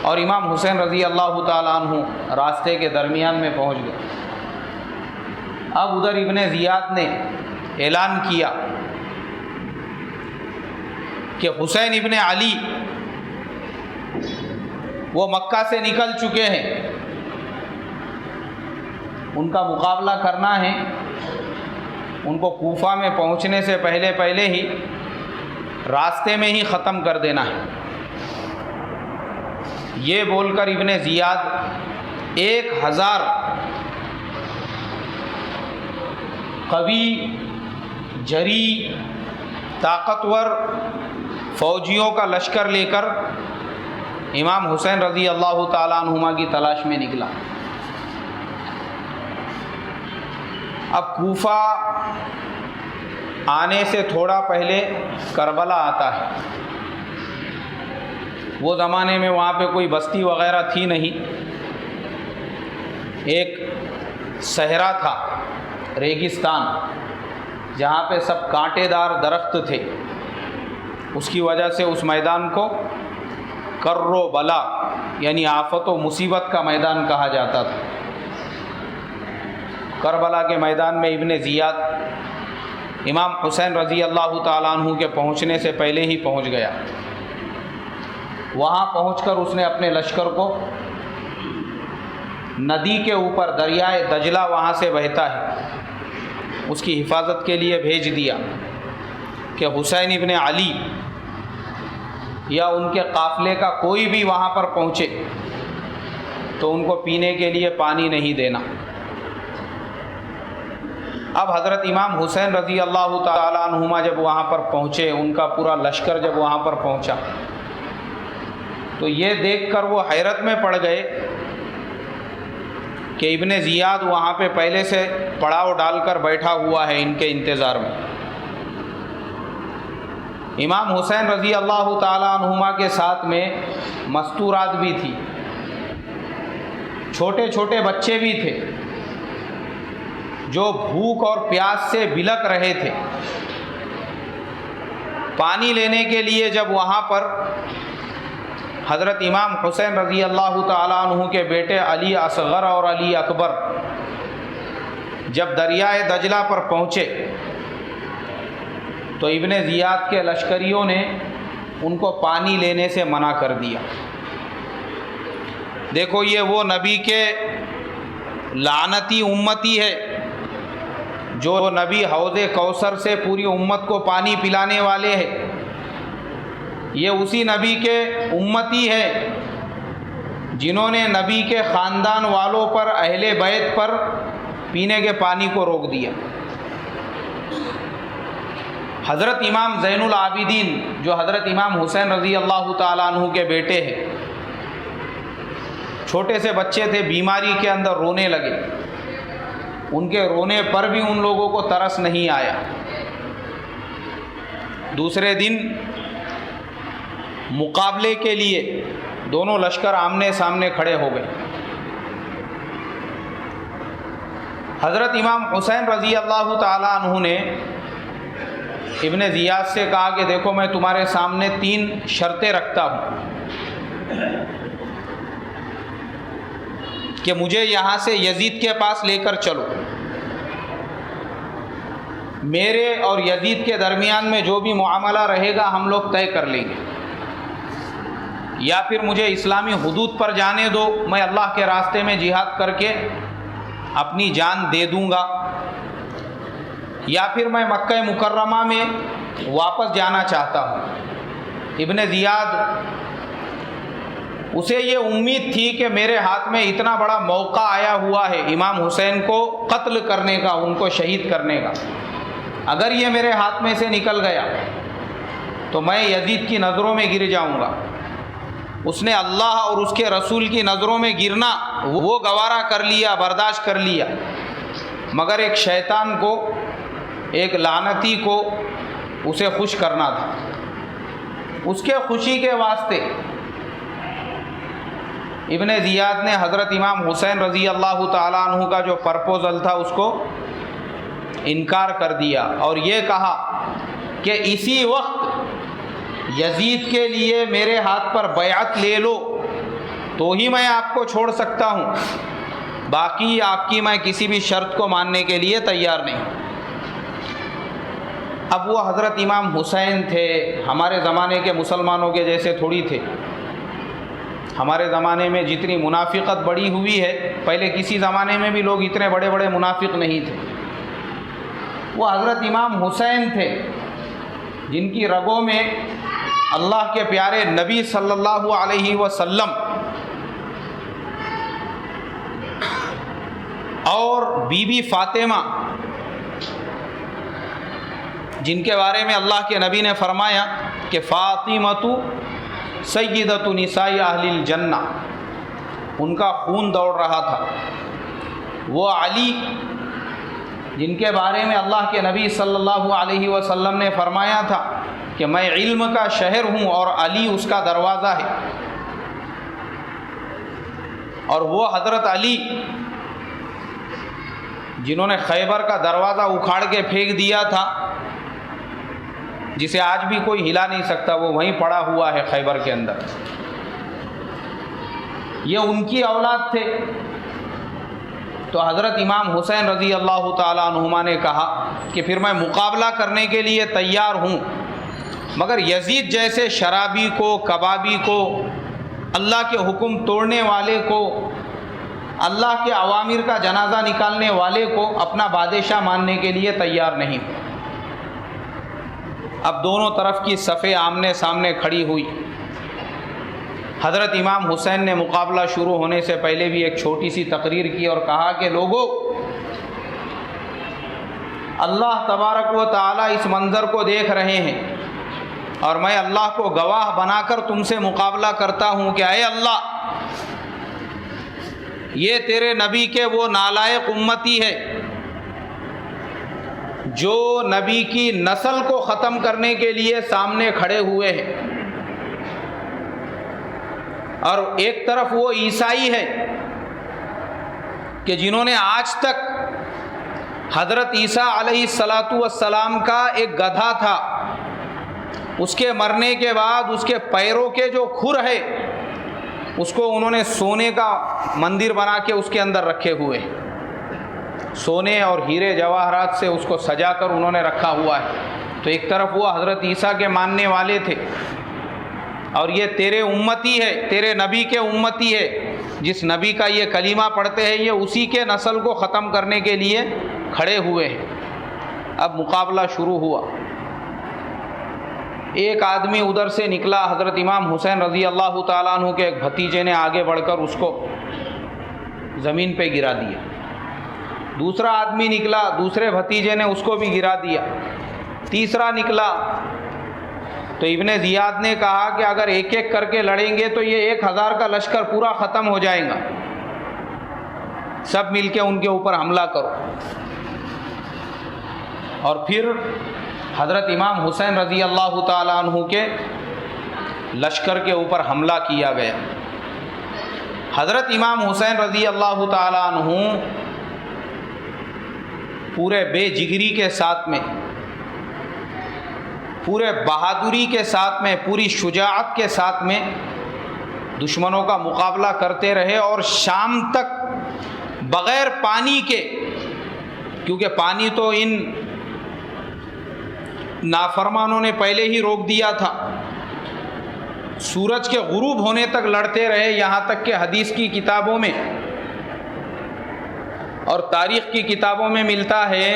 और इमाम हुसैन रज़ी अल्लाह ताला अन्हु रास्ते के दरमियान में पहुंच गए। अब उधर इब्ने ज़ियाद ने ऐलान किया कि हुसैन इब्ने अली वो मक्का से निकल चुके हैं, उनका मुकाबला करना है, उनको कूफा में पहुंचने से पहले पहले ही रास्ते में ही ख़त्म कर देना है। ये बोलकर इब्ने ज़ियाद 1000 कवी, जरी, ताकतवर फ़ौजियों का लश्कर लेकर इमाम हुसैन रज़ी अल्लाह ताला अन्हुमा की तलाश में निकला। अब कूफा आने से थोड़ा पहले करबला आता है। वो ज़माने में वहाँ पे कोई बस्ती वग़ैरह थी नहीं, एक सहरा था, रेगिस्तान, जहाँ पे सब कांटेदार दरख्त थे। उसकी वजह से उस मैदान को कर्रो बला यानी आफत व मुसीबत का मैदान कहा जाता था। करबला के मैदान में इब्ने ज़ियाद इमाम हुसैन रज़ी अल्लाह ताला अन्हु के पहुँचने से पहले ही पहुँच गया। वहाँ पहुँचकर उसने अपने लश्कर को नदी के ऊपर, दरियाए दजला वहाँ से बहता है, उसकी हिफाजत के लिए भेज दिया कि हुसैन इब्ने अली या उनके काफ़िले का कोई भी वहाँ पर पहुँचे तो उनको पीने के लिए पानी नहीं देना। अब हज़रत इमाम हुसैन रज़ी अल्लाह ताला अन्हुमा जब वहाँ पर पहुँचे, उनका पूरा लश्कर जब वहाँ पर पहुँचा तो ये देखकर वो हैरत में पड़ गए कि इब्ने ज़ियाद वहाँ पे पहले से पड़ाव डालकर बैठा हुआ है इनके इंतज़ार में। इमाम हुसैन रज़ी अल्लाह ताला अन्हुमा के साथ में मस्तूरात भी थी, छोटे छोटे बच्चे भी थे जो भूख और प्यास से बिलक रहे थे। पानी लेने के लिए जब वहाँ पर हज़रत इमाम हुसैन रज़ी अल्लाह ताला अन्हु के बेटे अली असग़र और अली अकबर जब दरियाए दजला पर पहुँचे तो इब्ने ज़ियाद के लश्करियों ने उनको पानी लेने से मना कर दिया। देखो, ये वो नबी के लानती उम्मती है जो नबी हौज़े कौसर से पूरी उम्मत को पानी पिलाने वाले हैं। ये उसी नबी के उम्मती है जिन्होंने नबी के ख़ानदान वालों पर, अहले बैत पर पीने के पानी को रोक दिया। हज़रत इमाम ज़ैनुल आबिदीन जो हज़रत इमाम हुसैन रज़ी अल्लाह ताला अन्हु के बेटे हैं, छोटे से बच्चे थे, बीमारी के अंदर रोने लगे। उनके रोने पर भी उन लोगों को तरस नहीं आया। दूसरे दिन मुकाबले के लिए दोनों लश्कर आमने सामने खड़े हो गए। हज़रत इमाम हुसैन रज़ी अल्लाह ताला अन्हु ने इब्ने ज़ियाद से कहा कि देखो, मैं तुम्हारे सामने 3 शर्तें रखता हूँ। कि मुझे यहाँ से यजीद के पास लेकर चलो, मेरे और यजीद के दरमियान में जो भी मुआमला रहेगा हम लोग तय कर लेंगे, या फिर मुझे इस्लामी हुदूद पर जाने दो, मैं अल्लाह के रास्ते में जिहाद करके अपनी जान दे दूंगा, या फिर मैं मक्का मुकर्रमा में वापस जाना चाहता हूँ। इब्ने ज़ियाद, उसे ये उम्मीद थी कि मेरे हाथ में इतना बड़ा मौका आया हुआ है इमाम हुसैन को कत्ल करने का, उनको शहीद करने का, अगर ये मेरे हाथ में से निकल गया तो मैं यजीद की नज़रों में गिर जाऊंगा। उसने अल्लाह और उसके रसूल की नज़रों में गिरना वो गवारा कर लिया, बर्दाश्त कर लिया, मगर एक शैतान को, एक लानती को उसे खुश करना था। उसके खुशी के वास्ते इब्ने ज़ियाद ने हज़रत इमाम हुसैन रज़ी अल्लाह ताला अन्हु का जो प्रपोज़ल था उसको इनकार कर दिया और ये कहा कि इसी वक्त यजीद के लिए मेरे हाथ पर बैअत ले लो तो ही मैं आपको छोड़ सकता हूँ, बाकी आपकी मैं किसी भी शर्त को मानने के लिए तैयार नहीं। अब वो हज़रत इमाम हुसैन थे, हमारे ज़माने के मुसलमानों के जैसे थोड़ी थे। हमारे ज़माने में जितनी मुनाफिकत बढ़ी हुई है, पहले किसी ज़माने में भी लोग इतने बड़े बड़े मुनाफिक नहीं थे। वो हज़रत इमाम हुसैन थे जिनकी रगों में अल्लाह के प्यारे नबी सल्लल्लाहु अलैहि वसल्लम और बीबी फातिमा, जिनके बारे में अल्लाह के नबी ने फरमाया कि फ़ातिमतु सय्यदतु निसाई अहलिल जन्ना, उनका खून दौड़ रहा था। वो अली, जिनके बारे में अल्लाह के नबी सल्लल्लाहु अलैहि वसल्लम ने फरमाया था कि मैं इल्म का शहर हूँ और अली उसका दरवाज़ा है, और वो हज़रत अली जिन्होंने खैबर का दरवाज़ा उखाड़ के फेंक दिया था, जिसे आज भी कोई हिला नहीं सकता, वो वहीं पड़ा हुआ है खैबर के अंदर, ये उनकी औलाद थे। तो हज़रत इमाम हुसैन रज़ी अल्लाह ताला अन्हुमा ने कहा कि फिर मैं मुकाबला करने के लिए तैयार हूँ, मगर यजीद जैसे शराबी को, कबाबी को, अल्लाह के हुक्म तोड़ने वाले को, अल्लाह के अवामिर का जनाजा निकालने वाले को अपना बादशाह मानने के लिए तैयार नहीं। अब दोनों तरफ की सफ़े आमने सामने खड़ी हुई। हज़रत इमाम हुसैन ने मुकाबला शुरू होने से पहले भी एक छोटी सी तकरीर की और कहा कि लोगों, अल्लाह तबारक व तआला इस मंज़र को देख रहे हैं और मैं अल्लाह को गवाह बनाकर तुमसे मुकाबला करता हूँ कि ऐ अल्लाह, ये तेरे नबी के वो नालायक उम्मती है जो नबी की नस्ल को ख़त्म करने के लिए सामने खड़े हुए हैं, और एक तरफ वो ईसाई है कि जिन्होंने आज तक हज़रत ईसा अलैहिस्सलातु वस्सलाम का एक गधा था, उसके मरने के बाद उसके पैरों के जो खुर है उसको उन्होंने सोने का मंदिर बना के उसके अंदर रखे हुए हैं, सोने और हीरे जवाहरात से उसको सजाकर उन्होंने रखा हुआ है। तो एक तरफ वो हज़रत ईसा के मानने वाले थे और ये तेरे उम्मती है, तेरे नबी के उम्मती है, जिस नबी का ये कलीमा पढ़ते हैं ये उसी के नस्ल को ख़त्म करने के लिए खड़े हुए हैं। अब मुकाबला शुरू हुआ। एक आदमी उधर से निकला, हज़रत इमाम हुसैन रज़ी अल्लाह ताला अन्हु के एक भतीजे ने आगे बढ़कर उसको ज़मीन पे गिरा दिया। दूसरा आदमी निकला, दूसरे भतीजे ने उसको भी गिरा दिया। तीसरा निकला तो इब्ने ज़ियाद ने कहा कि अगर एक एक करके लड़ेंगे तो ये 1000 का लश्कर पूरा ख़त्म हो जाएगा, सब मिलके उनके ऊपर हमला करो। और फिर हज़रत इमाम हुसैन रज़ी अल्लाह ताला अन्हु के लश्कर के ऊपर हमला किया गया। हज़रत इमाम हुसैन रज़ी अल्लाह ताला अन्हु पूरे बेजिगरी के साथ में, पूरे बहादुरी के साथ में, पूरी शुजाअत के साथ में दुश्मनों का मुकाबला करते रहे और शाम तक बग़ैर पानी के, क्योंकि पानी तो इन नाफरमानों ने पहले ही रोक दिया था, सूरज के गुरूब होने तक लड़ते रहे, यहाँ तक कि हदीस की किताबों में और तारीख़ की किताबों में मिलता है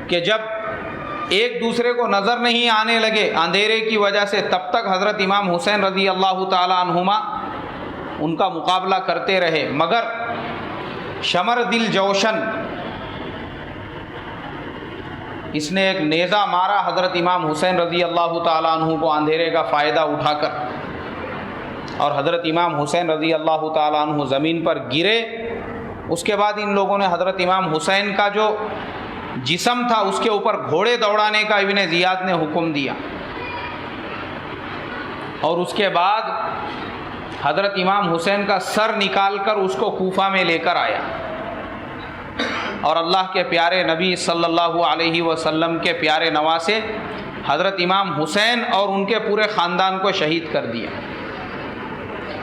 कि जब एक दूसरे को नज़र नहीं आने लगे अंधेरे की वजह से, तब तक हज़रत इमाम हुसैन रज़ी अल्लाह ताला अन्हुमा उनका मुकाबला करते रहे। मगर शमर दिल जौशन, इसने एक नेज़ा मारा हज़रत इमाम हुसैन रज़ी अल्लाह ताला अन्हु को अंधेरे का फ़ायदा उठाकर, और हज़रत इमाम हुसैन रज़ी अल्लाह ताला अन्हु ज़मीन पर गिरे। उसके बाद इन लोगों ने हज़रत इमाम हुसैन का जो जिस्म था उसके ऊपर घोड़े दौड़ाने का इब्न ज़ियाद ने हुक्म दिया, और उसके बाद हज़रत इमाम हुसैन का सर निकाल कर उसको कूफा में लेकर आया, और अल्लाह के प्यारे नबी सल्लल्लाहु अलैहि वसल्लम के प्यारे नवासे हज़रत इमाम हुसैन और उनके पूरे ख़ानदान को शहीद कर दिया।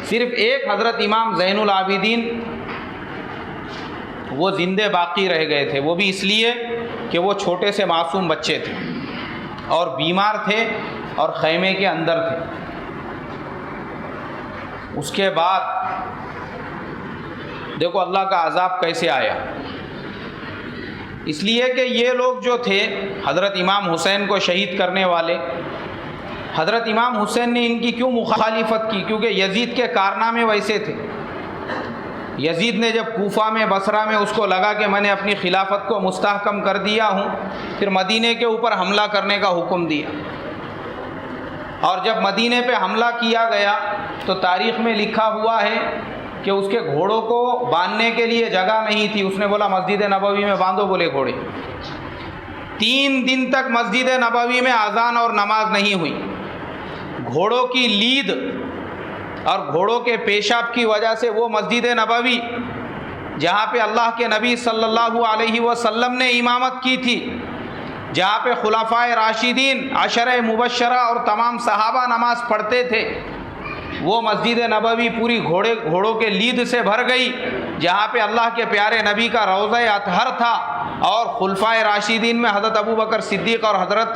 सिर्फ़ एक हज़रत इमाम ज़ैनुल आबिदीन वो ज़िंदे बाकी रह गए थे, वो भी इसलिए कि वो छोटे से मासूम बच्चे थे और बीमार थे और खैमे के अंदर थे। उसके बाद देखो अल्लाह का अज़ाब कैसे आया, इसलिए कि ये लोग जो थे हज़रत इमाम हुसैन को शहीद करने वाले, हज़रत इमाम हुसैन ने इनकी क्यों मुखालिफत की? क्योंकि यजीद के कारनामे वैसे थे। यजीद ने जब कूफा में, बसरा में उसको लगा कि मैंने अपनी खिलाफत को मुस्तहकम कर दिया हूँ, फिर मदीने के ऊपर हमला करने का हुक्म दिया, और जब मदीने पे हमला किया गया तो तारीख़ में लिखा हुआ है कि उसके घोड़ों को बांधने के लिए जगह नहीं थी। उसने बोला मस्जिद नबवी में बांधो, बोले घोड़े। 3 दिन तक मस्जिद नबवी में अज़ान और नमाज नहीं हुई। घोड़ों की लीद और घोड़ों के पेशाब की वजह से वो मस्जिद नबवी जहाँ पे अल्लाह के नबी सल्लल्लाहु अलैहि वसल्लम ने इमामत की थी, जहाँ पे खुलाफाए राशिदीन, अशरे मुबश्शरा और तमाम सहाबा नमाज पढ़ते थे, वो मस्जिद नबवी पूरी घोड़ों के लीद से भर गई, जहाँ पे अल्लाह के प्यारे नबी का रोज़ा अतहर था, और खुलफाए राशिदीन में हज़रत अबू बकर सिद्दीक़ और हज़रत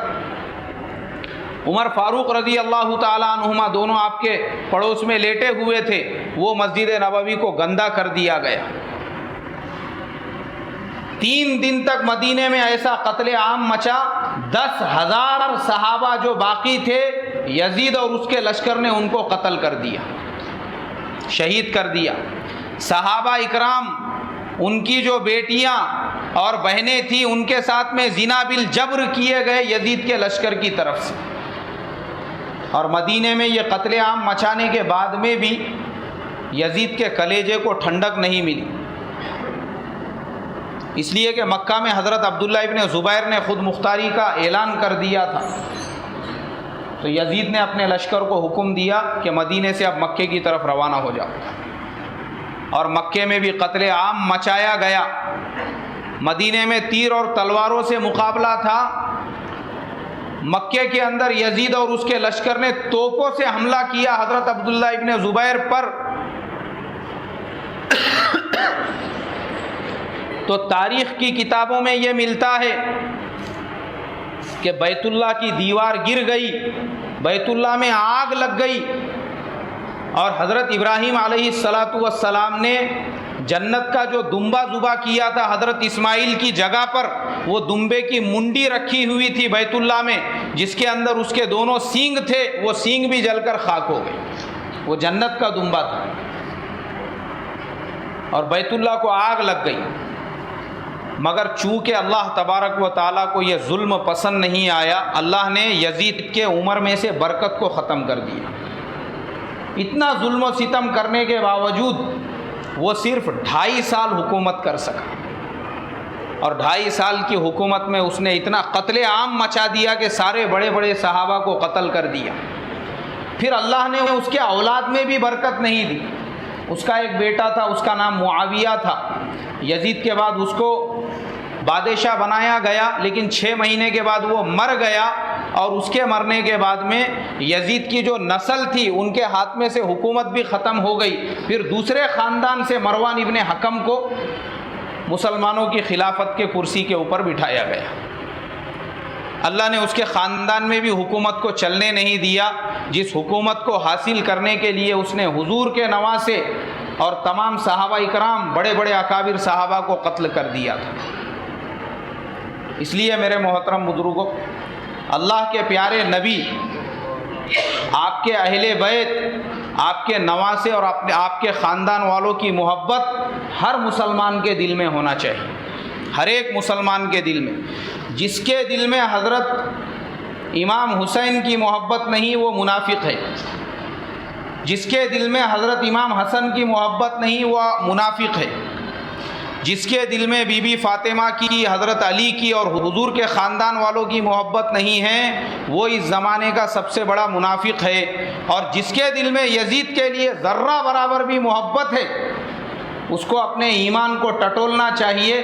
उमर फ़ारूक रज़ी अल्लाह ताला अन्हुमा दोनों आपके पड़ोस में लेटे हुए थे। वो मस्जिद नबवी को गंदा कर दिया गया। 3 दिन तक मदीने में ऐसा कत्ले आम मचा, 10,000 सहाबा जो बाकी थे, यजीद और उसके लश्कर ने उनको कत्ल कर दिया, शहीद कर दिया। सहाबा इकराम, उनकी जो बेटियां और बहनें थीं, उनके साथ में ज़िना बिल जब्र किए गए यजीद के लश्कर की तरफ से। और मदीने में ये कत्ले आम मचाने के बाद में भी यजीद के कलेजे को ठंडक नहीं मिली, इसलिए कि मक्का में हज़रत अब्दुल्ला इब्न ज़ुबैर ने ख़ुद मुख्तारी का ऐलान कर दिया था। तो यजीद ने अपने लश्कर को हुक्म दिया कि मदीने से अब मक्के की तरफ रवाना हो जाओ, और मक्के में भी कत्ले आम मचाया गया। मदीने में तीर और तलवारों से मुकाबला था। मक्के के अंदर यजीद और उसके लश्कर ने तोपों से हमला किया हज़रत अब्दुल्ला इब्न ज़ुबैर पर। तो तारीख़ की किताबों में ये मिलता है कि बैतुल्लाह की दीवार गिर गई, बैतुल्लाह में आग लग गई, और हज़रत इब्राहीम अलैहिस्सलातु वस्सलाम ने जन्नत का जो दुम्बा ज़ुबा किया था हज़रत इस्माइल की जगह पर, वो दुम्बे की मुंडी रखी हुई थी बैतुल्लाह में, जिसके अंदर उसके दोनों सींग थे, वो सींग भी जलकर खाक हो गए। वो जन्नत का दुम्बा था, और बैतुल्लाह को आग लग गई। मगर चूँकि अल्लाह तबारक व ताला को ये जुल्म पसंद नहीं आया, अल्लाह ने यजीद के उम्र में से बरकत को ख़त्म कर दिया। इतना जुल्म सितम करने के बावजूद वो सिर्फ 2.5 साल हुकूमत कर सका, और 2.5 साल की हुकूमत में उसने इतना कत्ले आम मचा दिया कि सारे बड़े बड़े सहाबा को कत्ल कर दिया। फिर अल्लाह ने उसके औलाद में भी बरकत नहीं दी। उसका एक बेटा था, उसका नाम मुआविया था। यजीद के बाद उसको बादशाह बनाया गया, लेकिन 6 महीने के बाद वो मर गया, और उसके मरने के बाद में यजीद की जो नस्ल थी उनके हाथ में से हुकूमत भी ख़त्म हो गई। फिर दूसरे ख़ानदान से मरवान इब्ने हकम को मुसलमानों की खिलाफत के कुर्सी के ऊपर बिठाया गया। अल्लाह ने उसके ख़ानदान में भी हुकूमत को चलने नहीं दिया, जिस हुकूमत को हासिल करने के लिए उसने हुजूर के नवासे और तमाम सहाबा इकराम बड़े बड़े अकाबिर सहाबा को कत्ल कर दिया था। इसलिए मेरे मोहतरम बुजुर्गों, अल्लाह के प्यारे नबी, आपके अहले बैत, आपके नवासे और आपके ख़ानदान वालों की मोहब्बत हर मुसलमान के दिल में होना चाहिए, हर एक मुसलमान के दिल में। जिसके दिल में हज़रत इमाम हुसैन की मोहब्बत नहीं वो मुनाफिक है, जिसके दिल में हज़रत इमाम हसन की मोहब्बत नहीं वह मुनाफिक है, जिसके दिल में बीबी फ़ातिमा की, हज़रत अली की और हुजूर के ख़ानदान वालों की मोहब्बत नहीं है वो इस ज़माने का सबसे बड़ा मुनाफिक है। और जिसके दिल में यजीद के लिए ज़र्रा बराबर भी मोहब्बत है उसको अपने ईमान को टटोलना चाहिए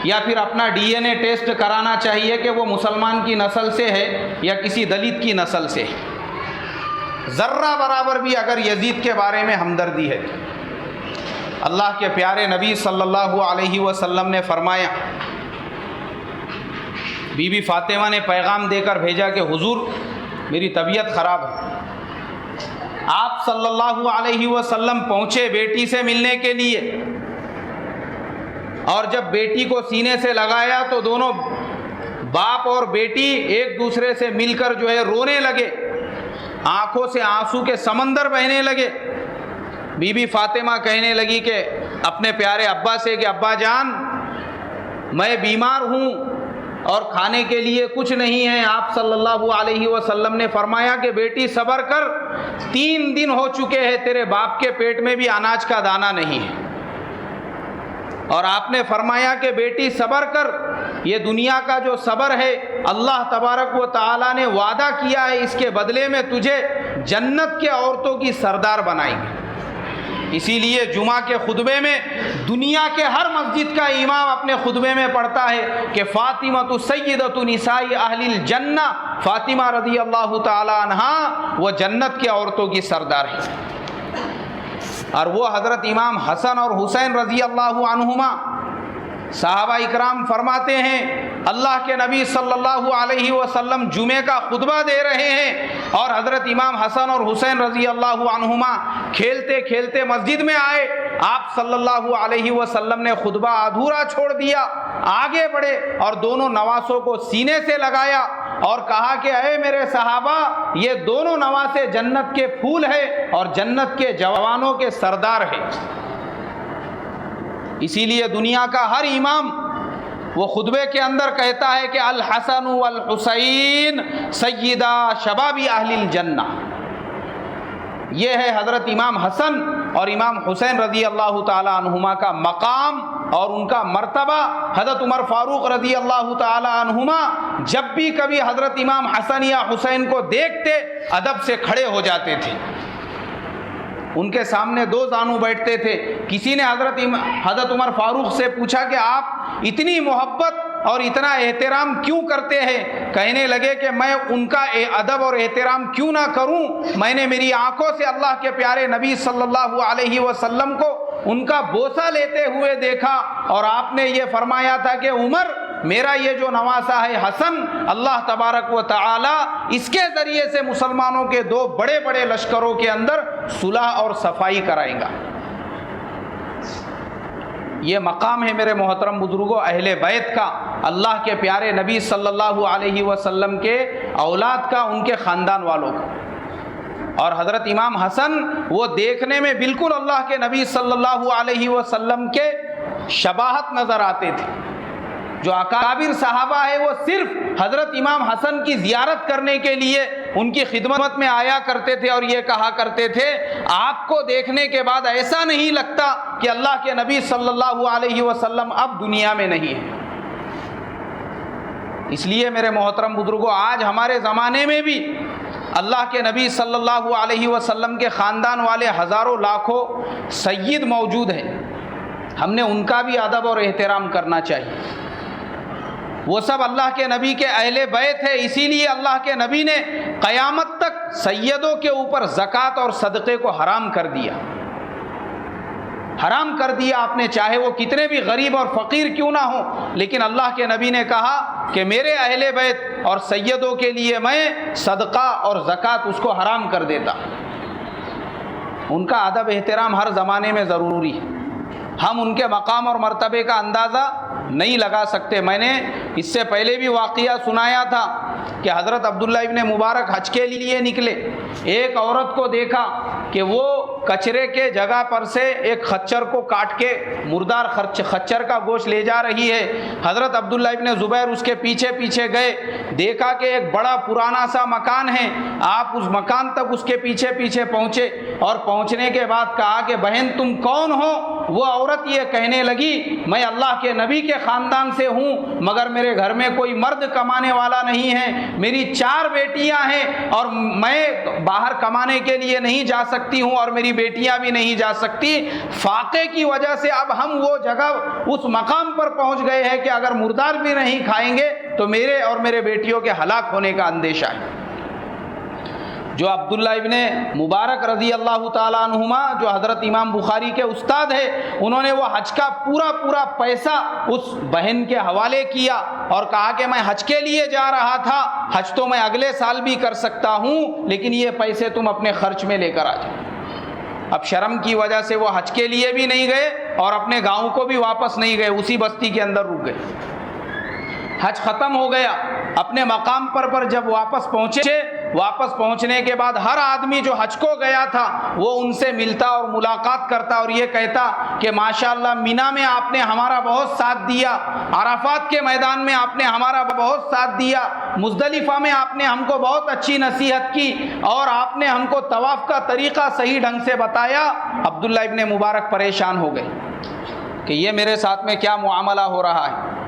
या फिर अपना DNA टेस्ट कराना चाहिए कि वो मुसलमान की नस्ल से है या किसी दलित की नस्ल से है। ज़र्रा बराबर भी अगर यजीद के बारे में हमदर्दी है। अल्लाह के प्यारे नबी सल्लल्लाहु अलैहि वसल्लम ने फरमाया, बीबी फ़ातिमा ने पैगाम देकर भेजा कि हुजूर मेरी तबीयत ख़राब है। आप सल्लल्लाहु अलैहि वसल्लम पहुँचे बेटी से मिलने के लिए और जब बेटी को सीने से लगाया तो दोनों बाप और बेटी एक दूसरे से मिलकर जो है रोने लगे, आंखों से आंसू के समंदर बहने लगे। बीबी फ़ातिमा कहने लगी कि अपने प्यारे अब्बा से कि अब्बा जान मैं बीमार हूँ और खाने के लिए कुछ नहीं है। आप सल्लल्लाहु अलैहि वसल्लम ने फरमाया कि बेटी सब्र कर, 3 दिन हो चुके हैं तेरे बाप के पेट में भी अनाज का दाना नहीं है। और आपने फरमाया कि बेटी सब्र कर, ये दुनिया का जो सब्र है अल्लाह तबारक व तआला ने वादा किया है इसके बदले में तुझे जन्नत के औरतों की सरदार बनाएंगे। इसीलिए जुमा के खुतबे में दुनिया के हर मस्जिद का इमाम अपने खुतबे में पढ़ता है कि फ़ातिमा सय्यदतु निसाई अहलिल जन्ना, फ़ातिमा रज़ी अल्लाह ताला अन्हा वो जन्नत के औरतों की सरदार है। और वो हज़रत इमाम हसन और हुसैन रज़ी अल्लाह अन्हुमा, सहाबा इकराम फरमाते हैं अल्लाह के नबी सल्लल्लाहु अलैहि वसल्लम जुमे का खुतबा दे रहे हैं और हज़रत इमाम हसन और हुसैन रज़ी अल्लाह अन्हुमा खेलते खेलते मस्जिद में आए। आप सल्लल्लाहु अलैहि वसल्लम ने खुतबा अधूरा छोड़ दिया, आगे बढ़े और दोनों नवासों को सीने से लगाया और कहा कि अरे मेरे सहाबा, ये दोनों नवासे जन्नत के फूल है और जन्नत के जवानों के सरदार है। इसीलिए दुनिया का हर इमाम वो खुतबे के अंदर कहता है कि अल हसन वल हुसैन सय्यदा शबाबी अहलिल जन्ना। ये है हज़रत इमाम हसन और इमाम हुसैन रज़ी अल्लाह ताला अन्हुमा का मकाम और उनका मर्तबा। हज़रत उमर फ़ारूक रज़ी अल्लाह ताला अन्हुमा जब भी कभी हज़रत इमाम हसन या हुसैन को देखते अदब से खड़े हो जाते थे। उनके सामने 2 जानू बैठते थे। किसी ने हज़रत उमर फ़ारूक से पूछा कि आप इतनी मोहब्बत और इतना एहतराम क्यों करते हैं? कहने लगे कि मैं उनका अदब और एहतराम क्यों ना करूं। मैंने मेरी आंखों से अल्लाह के प्यारे नबी सल्लल्लाहु अलैहि वसल्लम को उनका बोसा लेते हुए देखा और आपने ये फरमाया था कि उमर, मेरा ये जो नवासा है हसन, अल्लाह तबारक व तआला इसके ज़रिए से मुसलमानों के 2 बड़े बड़े लश्करों के अंदर सुलह और सफाई कराएगा। ये मकाम है मेरे मोहतरम बुजुर्गों अहले बैत का, अल्लाह के प्यारे नबी सल्लल्लाहु अलैहि वसल्लम के औलाद का, उनके ख़ानदान वालों का। और हज़रत इमाम हसन वो देखने में बिल्कुल अल्लाह के नबी सल्लल्लाहु अलैहि वसल्लम के शबाहत नज़र आते थे। जो अकाबिर सहाबा है वो सिर्फ हज़रत इमाम हसन की ज़ियारत करने के लिए उनकी खिदमत में आया करते थे और ये कहा करते थे, आपको देखने के बाद ऐसा नहीं लगता कि अल्लाह के नबी सल्लल्लाहु अलैहि वसल्लम अब दुनिया में नहीं है। इसलिए मेरे मोहतरम बुजुर्गों, आज हमारे ज़माने में भी अल्लाह के नबी सल्लल्लाहु अलैहि वसल्लम के ख़ानदान वाले हज़ारों लाखों सय्यद मौजूद हैं। हमने उनका भी अदब और एहतराम करना चाहिए। वो सब अल्लाह के नबी के अहले बैत है। इसीलिए अल्लाह के नबी ने क़यामत तक सैयदों के ऊपर ज़कात और सदक़े को हराम कर दिया, हराम कर दिया आपने, चाहे वो कितने भी गरीब और फ़कीर क्यों ना हो। लेकिन अल्लाह के नबी ने कहा कि मेरे अहले बैत और सैयदों के लिए मैं सदक़ा और ज़कात उसको हराम कर देता। उनका अदब एहतराम हर ज़माने में ज़रूरी है। हम उनके मकाम और मर्तबे का अंदाज़ा नहीं लगा सकते। मैंने इससे पहले भी वाक़या सुनाया था कि हज़रत अब्दुल्ला इब्ने मुबारक हज के लिए निकले। एक औरत को देखा कि वो कचरे के जगह पर से एक खच्चर को काट के मुर्दार खच्चर का गोश्त ले जा रही है। हज़रत अब्दुल्ला इब्ने ज़ुबैर उसके पीछे पीछे गए, देखा कि एक बड़ा पुराना सा मकान है। आप उस मकान तक उसके पीछे पीछे पहुँचे और पहुँचने के बाद कहा कि बहन तुम कौन हो? वो औरत ये कहने लगी मैं अल्लाह के नबी के ख़ानदान से हूँ, मगर मेरे घर में कोई मर्द कमाने वाला नहीं है, मेरी 4 बेटियाँ हैं और मैं बाहर कमाने के लिए नहीं जा सकती हूँ और मेरी बेटियाँ भी नहीं जा सकती। फाके की वजह से अब हम वो जगह उस मकाम पर पहुँच गए हैं कि अगर मुर्दार भी नहीं खाएंगे तो मेरे और मेरे बेटियों के हलाक होने का अंदेशा है। जो अब्दुल्ला इब्ने मुबारक रज़ी अल्लाह ताला अन्हुमा, जो हज़रत इमाम बुखारी के उस्ताद है, उन्होंने वो हज का पूरा पैसा उस बहन के हवाले किया और कहा कि मैं हज के लिए जा रहा था, हज तो मैं अगले साल भी कर सकता हूँ, लेकिन ये पैसे तुम अपने खर्च में लेकर आ जाओ। अब शर्म की वजह से वो हज के लिए भी नहीं गए और अपने गाँव को भी वापस नहीं गए, उसी बस्ती के अंदर रुक गए। हज ख़त्म हो गया, अपने मकाम पर जब वापस पहुँचने के बाद हर आदमी जो हज को गया था वो उनसे मिलता और मुलाकात करता और ये कहता कि माशाअल्लाह मिना में आपने हमारा बहुत साथ दिया, अराफात के मैदान में आपने हमारा बहुत साथ दिया, मुज़दलिफ़ा में आपने हमको बहुत अच्छी नसीहत की और आपने हमको तवाफ़ का तरीक़ा सही ढंग से बताया। अब्दुल्ला इब्ने मुबारक परेशान हो गए कि ये मेरे साथ में क्या मुआमला हो रहा है।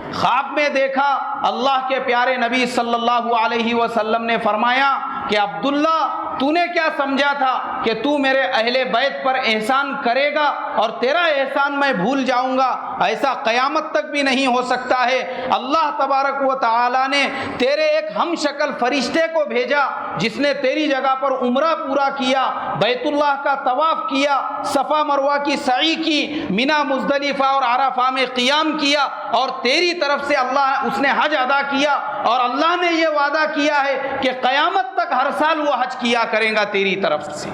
ख्वाब में देखा अल्लाह के प्यारे नबी सल्लल्लाहु अलैहि वसल्लम ने फरमाया कि अब्दुल्ला तूने क्या समझा था कि तू मेरे अहले बैत पर एहसान करेगा और तेरा एहसान मैं भूल जाऊंगा? ऐसा क़यामत तक भी नहीं हो सकता है। अल्लाह तबारक व तआला ने तेरे एक हम शक्ल फरिश्ते को भेजा जिसने तेरी जगह पर उम्रा पूरा किया, बैतुल्लाह का तवाफ़ किया, सफ़ा मरवा की सई की, मिना मुज़दलिफ़ा और अरफा में क़ियाम किया और तेरी तरफ से अल्लाह उसने हज अदा किया और अल्लाह ने यह वादा किया है कि क़यामत तक हर साल वो हज किया करेगा तेरी तरफ से।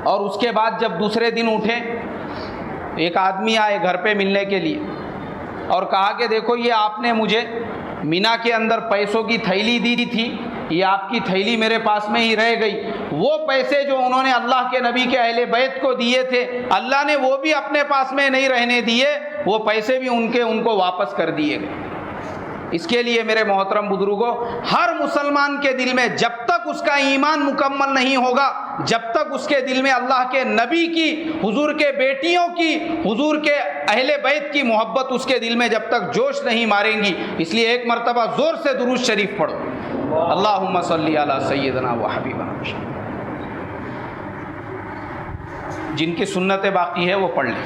और उसके बाद जब दूसरे दिन उठे, एक आदमी आए घर पे मिलने के लिए और कहा कि देखो ये आपने मुझे मीना के अंदर पैसों की थैली दी थी, ये आपकी थैली मेरे पास में ही रह गई। वो पैसे जो उन्होंने अल्लाह के नबी के अहले बैत को दिए थे, अल्लाह ने वो भी अपने पास में नहीं रहने दिए, वो पैसे भी उनको वापस कर दिए गए। इसके लिए मेरे मोहतरम बुजुर्गों, हर मुसलमान के दिल में जब तक उसका ईमान मुकम्मल नहीं होगा, जब तक उसके दिल में अल्लाह के नबी की, हुजूर के बेटियों की, हुजूर के अहले बैत की मोहब्बत उसके दिल में जब तक जोश नहीं मारेंगी, इसलिए एक मरतबा ज़ोर से दुरूद शरीफ पढ़ो, अल्लाहुम्मा सल्ली अला सय्यदना व हबीबना। जिनकी सुन्नतें बाकी है वो पढ़ लें।